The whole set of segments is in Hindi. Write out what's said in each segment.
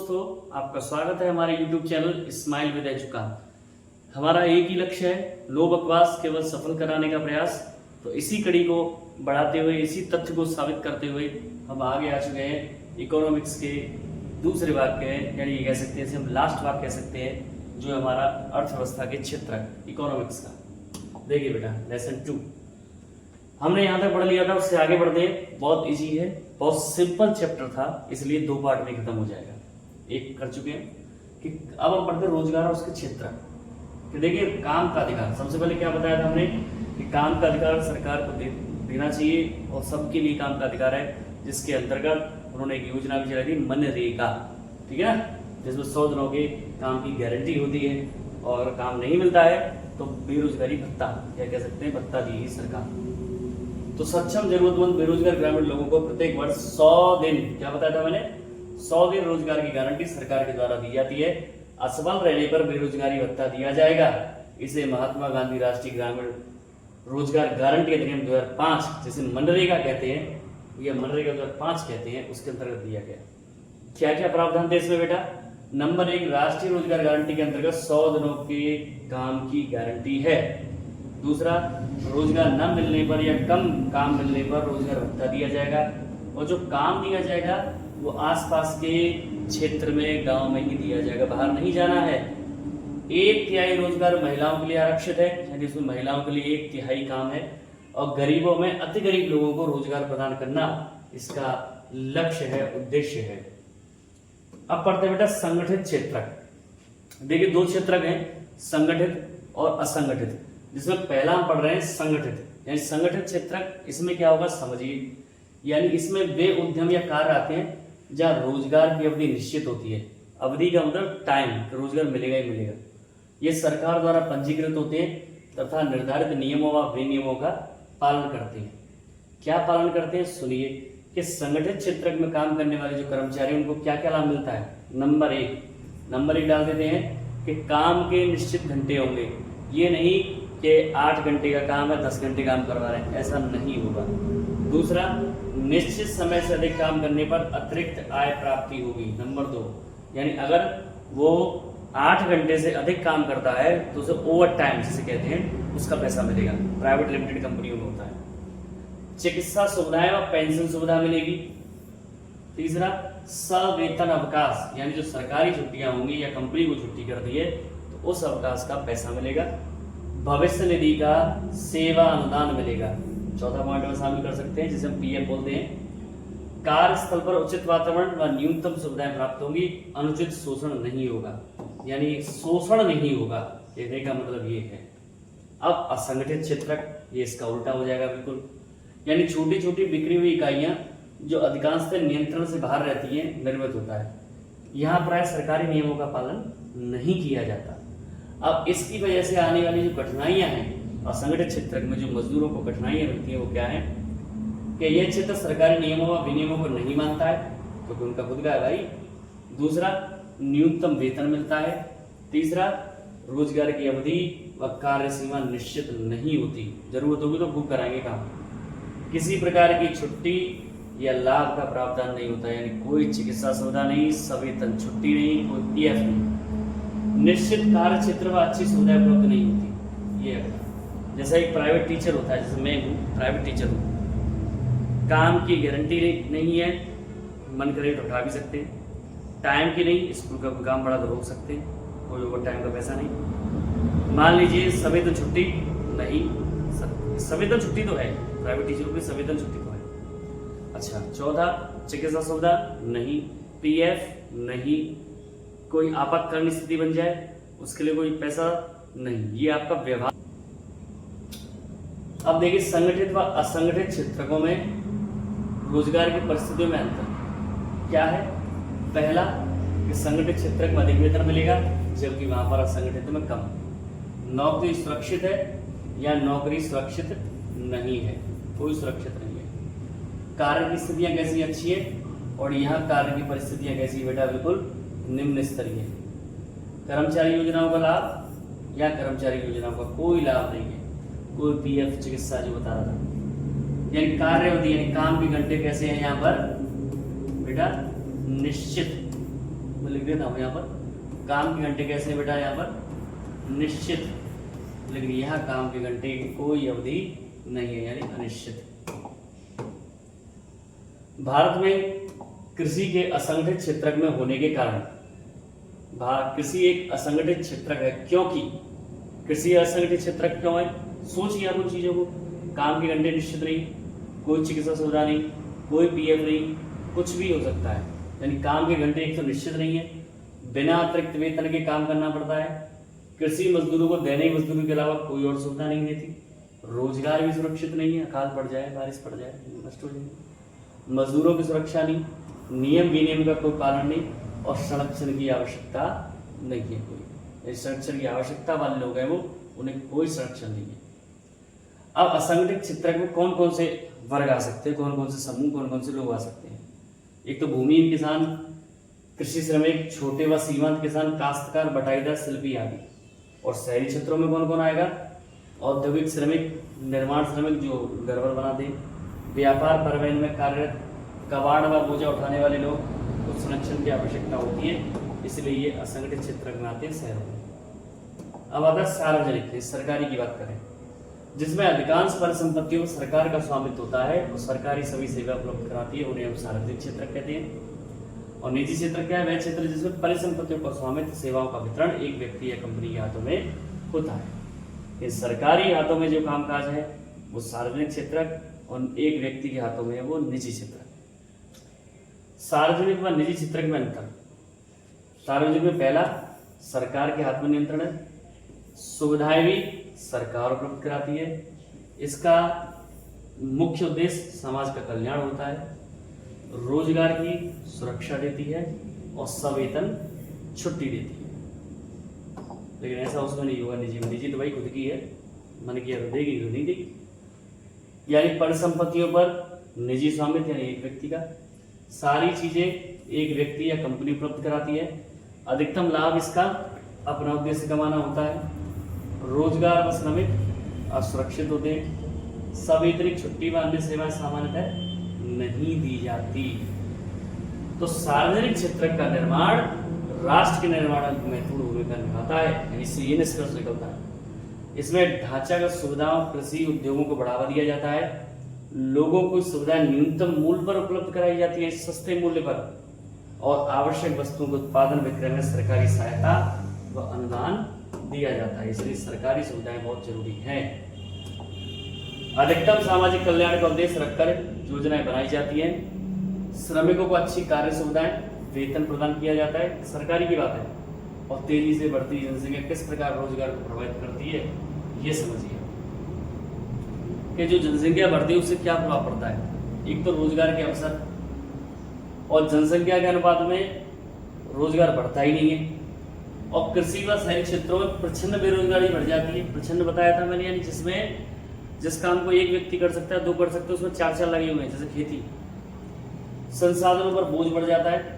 दोस्तों, आपका स्वागत है हमारे YouTube चैनल स्माइल विद एजुकान। हमारा एक ही लक्ष्य है, लो बकवास केवल सफल कराने का प्रयास। तो इसी कड़ी को बढ़ाते हुए, इसी तथ्य को साबित करते हुए हम आगे आ चुके हैं इकोनॉमिक्स के दूसरे भाग के, यानी कह सकते हैं हम लास्ट भाग कह सकते हैं, जो हमारा अर्थव्यवस्था के क्षेत्र इकोनॉमिक्स का। देखिए बेटा, लेसन 2 हमने यहाँ तक पढ़ लिया था, उससे आगे बढ़ते हैं। बहुत इजी है, बहुत सिंपल चैप्टर था, इसलिए 2 पार्ट में खत्म हो जाएगा। एक कर चुके हैं कि अब हम पढ़ते हैं रोजगार और उसके क्षेत्र। कि देखिए, काम का अधिकार, सबसे पहले क्या बताया था हमने कि काम का अधिकार सरकार को देना चाहिए और सबके लिए काम का अधिकार है, जिसके अंतर्गत उन्होंने एक योजना भी चलाई थी, मनरेगा। ठीक है ना, जिसमें 100 दिनों के काम की गारंटी होती है और काम नहीं मिलता है तो बेरोजगारी भत्ता, क्या कह सकते हैं, भत्ता देगी सरकार। तो सक्षम जरूरतमंद बेरोजगार ग्रामीण लोगों को प्रत्येक वर्ष 100 दिन, क्या बताया था मैंने, 100 दिन रोजगार की गारंटी सरकार के द्वारा दी जाती है। असफल रहने पर बेरोजगारी भत्ता दिया जाएगा। इसे महात्मा गांधी राष्ट्रीय ग्रामीण रोजगार गारंटी अधिनियम 2005, जिसे मनरेगा कहते हैं, या मनरेगा 2005 कहते हैं, उसके अंतर्गत दिया गया। क्या क्या प्रावधान थे इसमें बेटा? नंबर 1, राष्ट्रीय रोजगार गारंटी के अंतर्गत 100 दिनों के काम की गारंटी है। दूसरा, रोजगार न मिलने पर या कम काम मिलने पर रोजगार भत्ता दिया जाएगा, और जो काम दिया जाएगा वो आसपास के क्षेत्र में, गांव में ही दिया जाएगा, बाहर नहीं जाना है। 1/3 रोजगार महिलाओं के लिए आरक्षित है, यानी इसमें महिलाओं के लिए 1/3 काम है, और गरीबों में अति गरीब लोगों को रोजगार प्रदान करना इसका लक्ष्य है, उद्देश्य है। अब पढ़ते बेटा संगठित क्षेत्र। देखिए, 2 क्षेत्र हैं, संगठित और असंगठित, जिसमें पहला हम पढ़ रहे हैं संगठित, यानी संगठित क्षेत्र। इसमें क्या होगा समझिए, यानी इसमें वे उद्यम या कार्य आते हैं जहां रोजगार की अवधि निश्चित होती है। अवधि का मतलब टाइम, रोजगार मिलेगा ही मिलेगा। ये सरकार द्वारा पंजीकृत होते हैं तथा निर्धारित नियमों व विनियमों का पालन करते हैं। क्या पालन करते हैं सुनिए, कि संगठित क्षेत्र में काम करने वाले जो कर्मचारी हैं उनको क्या क्या लाभ मिलता है। नंबर 1 डाल देते हैं कि काम के निश्चित घंटे होंगे। ये नहीं कि 8 घंटे का काम है, 10 घंटे काम करवा रहे हैं, ऐसा नहीं होगा। दूसरा, निश्चित समय से अधिक काम करने पर अतिरिक्त आय प्राप्ति होगी। नंबर 2, यानी अगर वो 8 घंटे से अधिक काम करता है तो उसे ओवर टाइम जिसे कहते हैं, उसका पैसा मिलेगा। प्राइवेट लिमिटेड कंपनियों में होता है। चिकित्सा सुविधाएं और पेंशन सुविधा मिलेगी। तीसरा, सवेतन अवकाश, यानी जो सरकारी छुट्टियां होंगी या कंपनी को छुट्टी कर दी है तो उस अवकाश का पैसा मिलेगा। भविष्य निधि का सेवा अनुदान मिलेगा। चौथा पॉइंट में शामिल कर सकते हैं, जिसे हम पीएफ बोलते हैं। कार्यस्थल पर उचित वातावरण व न्यूनतम सुविधाएं प्राप्त होंगी। अनुचित शोषण नहीं होगा, यानी शोषण नहीं होगा, कहने का मतलब ये है। अब असंगठित क्षेत्र, ये इसका उल्टा हो जाएगा बिल्कुल, यानी छोटी छोटी बिक्री हुई इकाइयां जो अधिकांशतः नियंत्रण से बाहर रहती हैं, निर्मित होता है। यहाँ प्राय सरकारी नियमों का पालन नहीं किया जाता। अब इसकी वजह से आने वाली जो कठिनाइयां हैं, असंगठित क्षेत्र में जो मजदूरों को कठिनाइयां मिलती हैं, वो क्या है कि यह क्षेत्र सरकारी नियमों व विनियमों को नहीं मानता है, क्योंकि उनका खुद का है भाई। दूसरा, न्यूनतम वेतन मिलता है। तीसरा, रोजगार की अवधि व कार्य सीमा निश्चित नहीं होती, जरूरत होगी तो खूब कराएंगे काम। किसी प्रकार की छुट्टी या लाभ का प्रावधान नहीं होता, यानी कोई चिकित्सा सुविधा नहीं, सवेतन छुट्टी नहीं, कोई पीएफ नहीं। निश्चित कार्य क्षेत्र व अच्छी सुविधाएं उपलब्ध नहीं होती। ये जैसा एक प्राइवेट टीचर होता है, जैसे मैं हूँ प्राइवेट टीचर हूँ, काम की गारंटी नहीं है, मन करे तो उठा भी सकते हैं। टाइम की नहीं, स्कूल का काम पड़ा तो रोक सकते हैं, कोई ओवर टाइम का पैसा नहीं। मान लीजिए सवेतन छुट्टी नहीं, सवेतन छुट्टी तो है, प्राइवेट टीचरों की सवेतन छुट्टी तो है। अच्छा, चौथा, चिकित्सा सुविधा नहीं, पीएफ नहीं, कोई आपातकालीन स्थिति बन जाए उसके लिए कोई पैसा नहीं। ये आपका व्यवहार। अब देखिए, संगठित व असंगठित क्षेत्रों में रोजगार की परिस्थितियों में अंतर क्या है। पहला, कि संगठित क्षेत्र में अधिक वेतन मिलेगा, जबकि वहां पर असंगठित में कम। नौकरी सुरक्षित है या नौकरी सुरक्षित नहीं है, कोई सुरक्षित नहीं है। कार्य की स्थितियां कैसी अच्छी है, और यहाँ कार्य की परिस्थितियां कैसी बेटा, बिल्कुल निम्न स्तरीय। कर्मचारी योजनाओं का लाभ या कर्मचारी योजनाओं का कोई लाभ नहीं है, कोई पीएफ, चिकित्सा जो बता रहा था। यानी कार्य अवधि, यानी काम के घंटे कैसे हैं यहाँ पर बेटा, निश्चित लिख देता हूँ यहाँ पर काम के घंटे कैसे बेटा, यहाँ पर निश्चित, लेकिन यहाँ काम के घंटे की कोई अवधि नहीं है, यानी अनिश्चित। भारत में कृषि के असंगठित क्षेत्र में होने के कारण, कृषि एक असंगठित क्षेत्र है। क्योंकि कृषि असंगठित क्षेत्र क्यों है? सोचिए आप उन चीजों को। काम के घंटे निश्चित नहीं, कोई चिकित्सा सुविधा नहीं, कोई पीएफ नहीं, कुछ भी हो सकता है। यानी काम के घंटे एक तो निश्चित नहीं है, बिना अतिरिक्त वेतन के काम करना पड़ता है। कृषि मजदूरों को दैनिक मजदूरी के अलावा कोई और सुविधा नहीं देती। रोजगार भी सुरक्षित नहीं है, अकाल पड़ जाए, बारिश पड़ जाए, नष्ट हो जाए। मजदूरों की सुरक्षा नहीं, नियम विनियम का कोई पालन नहीं, और संरक्षण की आवश्यकता नहीं है कोई। संरक्षण की आवश्यकता वाले लोग हैं वो, उन्हें कोई संरक्षण नहीं है। अब असंगठित क्षेत्र में कौन कौन से वर्ग आ सकते हैं, कौन कौन से समूह, कौन कौन से लोग आ सकते हैं? एक तो भूमिहीन किसान, कृषि श्रमिक, छोटे व सीमांत किसान, काश्तकार, बटाईदार, शिल्पी आदि। और शहरी क्षेत्रों में कौन कौन आएगा? औद्योगिक श्रमिक, निर्माण श्रमिक जो घर पर बनाते हैं, व्यापार परिवहन में कार्यरत, कबाड़ व बोझा उठाने वाले लोग, कुछ संरक्षण की आवश्यकता होती है, इसलिए ये असंगठित क्षेत्र में आते हैं शहरों में। अब आता है सार्वजनिक, सरकारी की बात करें, जिसमें अधिकांश परिसंपत्तियों में सरकार का स्वामित्व होता है और सरकारी सभी सेवा उपलब्ध कराती है, उन्हें हम सार्वजनिक क्षेत्र कहते हैं। और निजी क्षेत्र क्या है? वह क्षेत्र जिसमें परिसंपत्तियों का स्वामित्व, सेवाओं का वितरण एक व्यक्ति या कंपनी के हाथों में होता है। ये सरकारी हाथों में जो कामकाज है वो सार्वजनिक क्षेत्र, और एक व्यक्ति के हाथों में है वो निजी क्षेत्र। सार्वजनिक व निजी क्षेत्र में अंतर। सार्वजनिक में पहला, सरकार के हाथ में नियंत्रण है, सुविधाएं भी सरकार उपलब्ध कराती है, इसका मुख्य उद्देश्य समाज का कल्याण होता है, रोजगार की सुरक्षा देती है और सवेतन छुट्टी देती है। लेकिन ऐसा उसमें नहीं होगा निजी में। निजी तो भाई खुद की है, मन किया तो देगी, तो नहीं देगी। यानी परिसंपत्तियों पर निजी स्वामित्व, यानी एक व्यक्ति का, सारी चीजें एक व्यक्ति या कंपनी उपलब्ध कराती है। अधिकतम लाभ इसका अपना उद्देश्य कमाना होता है। रोजगार व श्रमिक असुरक्षित होते हैं। सवैतनिक छुट्टी व अन्य सेवाएं सामान्यतः नहीं दी जाती। तो सार्वजनिक क्षेत्र का निर्माण राष्ट्र के निर्माण में महत्वपूर्ण भूमिका निभाता है, इससे ये निष्कर्ष निकलता है। इसमें ढांचागत सुविधाओं, कृषि उद्योगों को बढ़ावा दिया जाता है, लोगों को सुविधाएं न्यूनतम मूल्य पर उपलब्ध कराई जाती है, सस्ते मूल्य पर, और आवश्यक वस्तुओं के उत्पादन विक्रय में सरकारी सहायता व अनुदान दिया जाता है। इसलिए सरकारी सुविधाएं बहुत जरूरी हैं। अधिकतम सामाजिक कल्याण का उद्देश्य रखकर योजनाएं बनाई जाती हैं। श्रमिकों को अच्छी कार्य सुविधाएं, वेतन प्रदान किया जाता है, सरकारी की बात है। और तेजी से बढ़ती जनसंख्या किस प्रकार रोजगार को प्रभावित करती है, ये समझिए कि जो जनसंख्या बढ़ती है उससे क्या प्रभाव पड़ता है। एक तो रोजगार के अवसर, और जनसंख्या के अनुपात में रोजगार बढ़ता ही नहीं है। और कृषि व शहरी क्षेत्रों में प्रचंड बेरोजगारी बढ़ जाती है। प्रचंड बताया था मैंने, यानी जिसमें जिस काम को एक व्यक्ति कर सकता है, दो कर सकते हैं, उसमें चार चार लगे हुए हैं, जैसे खेती। संसाधनों पर बोझ बढ़ जाता है।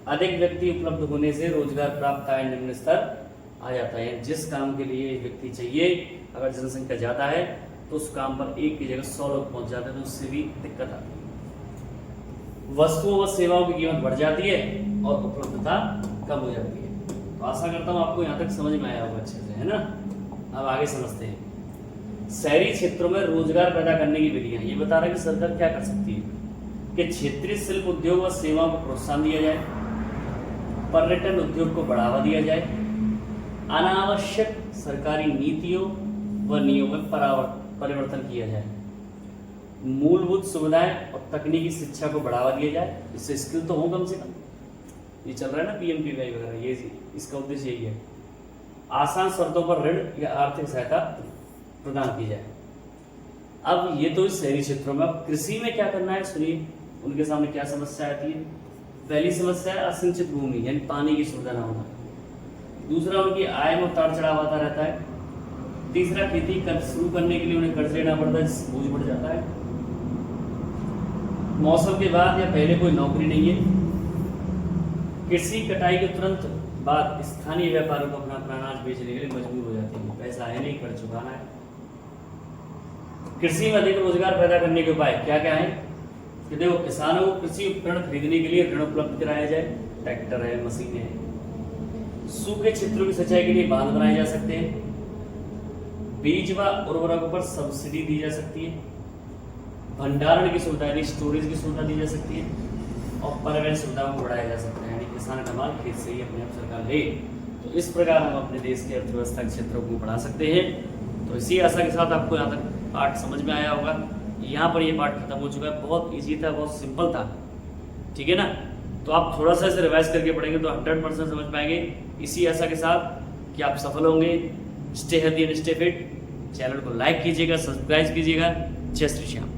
अधिक व्यक्ति उपलब्ध होने से रोजगार प्राप्त आय निम्न स्तर आ जाता है। जिस काम के लिए एक व्यक्ति चाहिए, अगर जनसंख्या ज्यादा है तो उस काम पर एक की जगह 100 लोग पहुंच जाते हैं, तो उससे भी दिक्कत आती है। वस्तुओं व सेवाओं की कीमत बढ़ जाती है और उपलब्धता कम हो जाती है। तो आशा करता हूँ आपको यहाँ तक समझ में आया होगा अच्छे से, है ना। अब आगे समझते हैं। शहरी क्षेत्रों में रोजगार पैदा करने की विधियां। ये बता रहा है कि सरकार क्या कर सकती है कि क्षेत्रीय शिल्प उद्योग व सेवाओं को प्रोत्साहन दिया जाए, पर्यटन उद्योग को बढ़ावा दिया जाए, अनावश्यक सरकारी नीतियों व नियमों में परिवर्तन किया जाए, मूलभूत सुविधाएं और तकनीकी शिक्षा को बढ़ावा दिया जाए। इससे स्किल तो हो कम से कम। ये चल रहा है ना पीएमपीवाई वगैरह, ये इसका उद्देश्य यही है। आसान शर्तों पर ऋण या आर्थिक सहायता प्रदान की जाए। अब ये तो शहरी क्षेत्रों में। अब कृषि में क्या करना है, सुनिए उनके सामने क्या समस्या आती है। पहली समस्या है असिंचित भूमि, यानी पानी की सुविधा न होना। दूसरा, उनकी आय में उतार चढ़ाव आता रहता है। तीसरा, खेती शुरू करने के लिए उन्हें कर्ज लेना पड़ता है, जिससे बोझ बढ़ जाता है। मौसम के बाद या पहले कोई नौकरी नहीं है। कृषि कटाई के तुरंत बाद स्थानीय व्यापारियों को अपना अनाज बेचने के लिए मजबूर हो जाते हैं, पैसा है नहीं, कर्ज चुकाना है। कृषि में अधिक रोजगार पैदा करने के उपाय क्या क्या है कि देखो, किसानों को कृषि उपकरण खरीदने के लिए ऋण उपलब्ध कराया जाए, ट्रैक्टर है, मशीन है। सूखे क्षेत्रों की सिंचाई के लिए बांध बनाए जा सकते हैं। बीज व उर्वरकों पर सब्सिडी दी जा सकती है। भंडारण की सुविधा यानी स्टोरेज की सुविधा दी जा सकती है और परिवहन सुविधाओं को बढ़ाया जा सकता है यानी किसान का माल खेत से ही अपने आप सरकार ले। तो इस प्रकार हम अपने देश के अर्थव्यवस्था के क्षेत्रों को बढ़ा सकते हैं। तो इसी आशा के साथ आपको यहाँ तक पाठ समझ में आया होगा। यहाँ पर ये पाठ खत्म हो चुका है। बहुत ईजी था, बहुत सिंपल था, ठीक है ना। तो आप थोड़ा सा इसे रिवाइज करके पढ़ेंगे तो 100% समझ पाएंगे। इसी आशा के साथ कि आप सफल होंगे। Stay healthy and stay fit. Channel को लाइक कीजिएगा, सब्सक्राइब कीजिएगा। जय श्री श्याम।